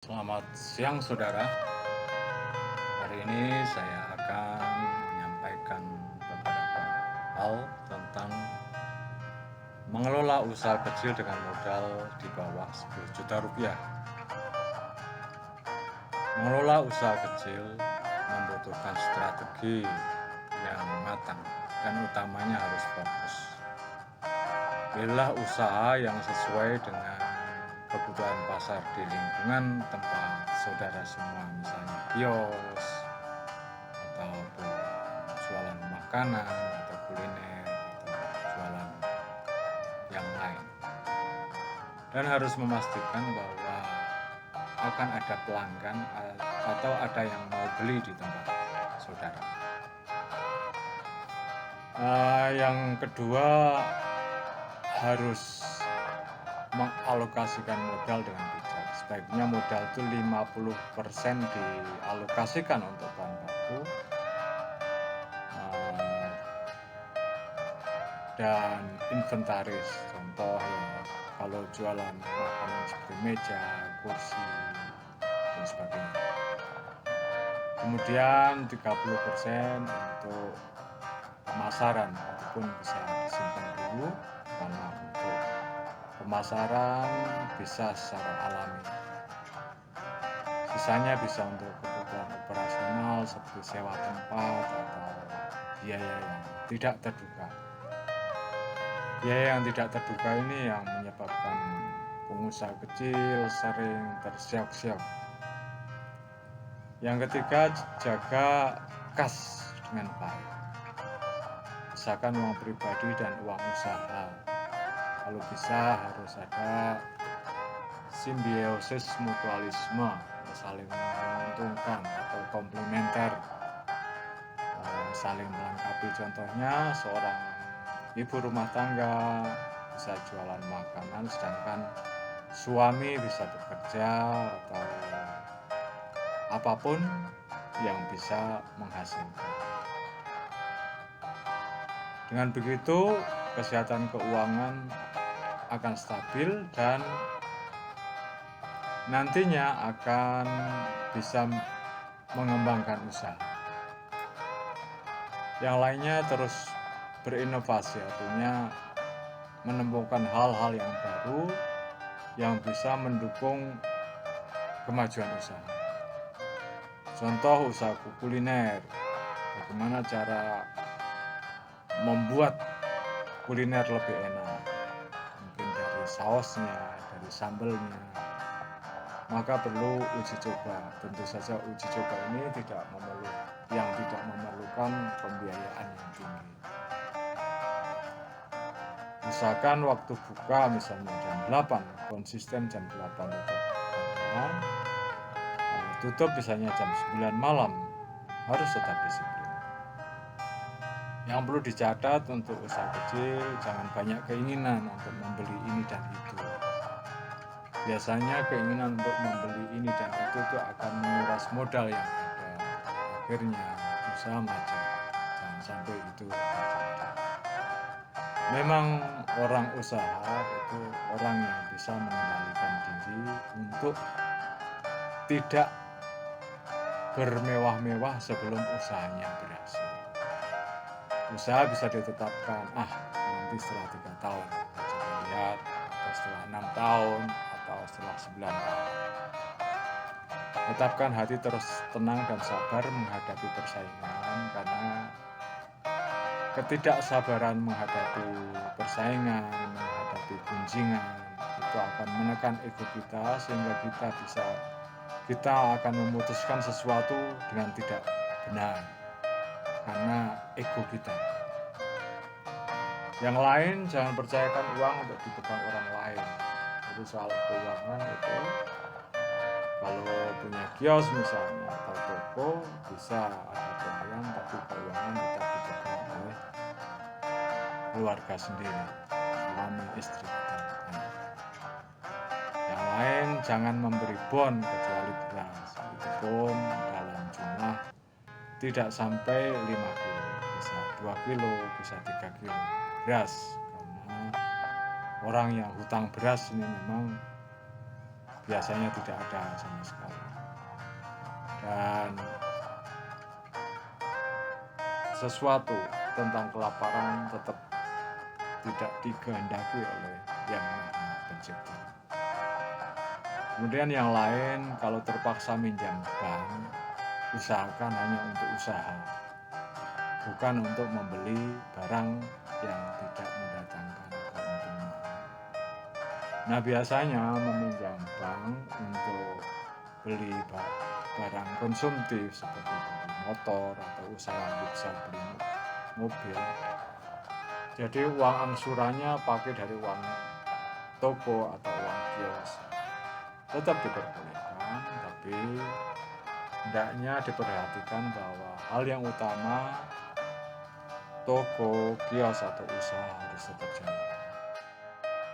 Selamat siang saudara. Hari ini saya akan menyampaikan beberapa hal tentang mengelola usaha kecil dengan modal di bawah 10 juta rupiah. Mengelola usaha kecil membutuhkan strategi yang matang dan utamanya harus fokus. Pilihlah usaha yang sesuai dengan kebutuhan pasar di lingkungan tempat saudara semua, misalnya kios ataupun jualan makanan atau kuliner atau jualan yang lain, dan harus memastikan bahwa akan ada pelanggan atau ada yang mau beli di tempat saudara. Yang kedua, harus mengalokasikan modal dengan bijak. Sebaiknya modal itu 50% dialokasikan untuk bahan baku dan inventaris. Contoh ya, kalau jualan makanan seperti meja, kursi, dan sebagainya. Kemudian 30% untuk pemasaran, ataupun bisa disimpan dulu karena untuk pemasaran bisa secara alami. Sisanya bisa untuk kebutuhan operasional seperti sewa tempat atau biaya yang tidak terduga. Biaya yang tidak terduga ini yang menyebabkan pengusaha kecil sering tersiok-siok. Yang ketiga, jaga kas dengan baik. Misalkan uang pribadi dan uang usaha. Kalau bisa harus ada simbiosis mutualisme, saling menguntungkan atau komplementer, saling melengkapi. Contohnya seorang ibu rumah tangga bisa jualan makanan sedangkan suami bisa bekerja atau apapun yang bisa menghasilkan. Dengan begitu kesehatan keuangan akan stabil dan nantinya akan bisa mengembangkan usaha. Yang lainnya terus berinovasi, artinya menemukan hal-hal yang baru yang bisa mendukung kemajuan usaha. Contoh usaha kuliner, bagaimana cara membuat kuliner lebih enak, mungkin dari sausnya, dari sambelnya, maka perlu uji coba. Tentu saja uji coba ini tidak memerlukan pembiayaan yang tinggi. Usahakan waktu buka misalnya jam 8, konsisten jam 8 tetap buka. Tutup misalnya jam 9 malam, harus tetap disiplin. Yang perlu dicatat untuk usaha kecil, jangan banyak keinginan untuk membeli ini dan itu. Biasanya keinginan untuk membeli ini dan itu akan menguras modal yang ada. Akhirnya usaha macet. Jangan sampai itu terjadi. Memang orang usaha itu orang yang bisa mengendalikan diri untuk tidak bermewah-mewah sebelum usahanya berhasil. Usaha bisa ditetapkan, nanti setelah 3 tahun kita lihat, atau setelah 6 tahun, atau setelah 9 tahun. Tetapkan hati terus tenang dan sabar menghadapi persaingan, karena ketidaksabaran menghadapi persaingan, menghadapi gunjingan, itu akan menekan ego kita sehingga kita akan memutuskan sesuatu dengan tidak benar karena ego kita. Yang lain, jangan percayakan uang untuk dipegang orang lain. Jadi soal keuangan itu, kalau punya kios misalnya atau toko, bisa ada pembelian, tapi keuangan tetap dipegang oleh keluarga sendiri, suami, istri, dan anak. Yang lain, jangan memberi bon kecuali beras, itu pun dalam jumlah tidak sampai 5 kilo, bisa 2 kilo, bisa 3 kilo beras, karena orang yang hutang beras ini memang biasanya tidak ada sama sekali. Dan sesuatu tentang kelaparan tetap tidak dikehendaki oleh Yang Maha Pencipta. Kemudian yang lain, kalau terpaksa minjam bank, usahakan hanya untuk usaha, bukan untuk membeli barang yang tidak mendatangkan keuntungan. Nah, biasanya meminjam bank untuk beli barang konsumtif seperti beli motor atau usaha bisa beli mobil. Jadi uang angsurannya pakai dari uang toko atau uang kios. Tetap diperbolehkan, tapi hendaknya diperhatikan bahwa hal yang utama toko, kios atau usaha harus tetap jalan.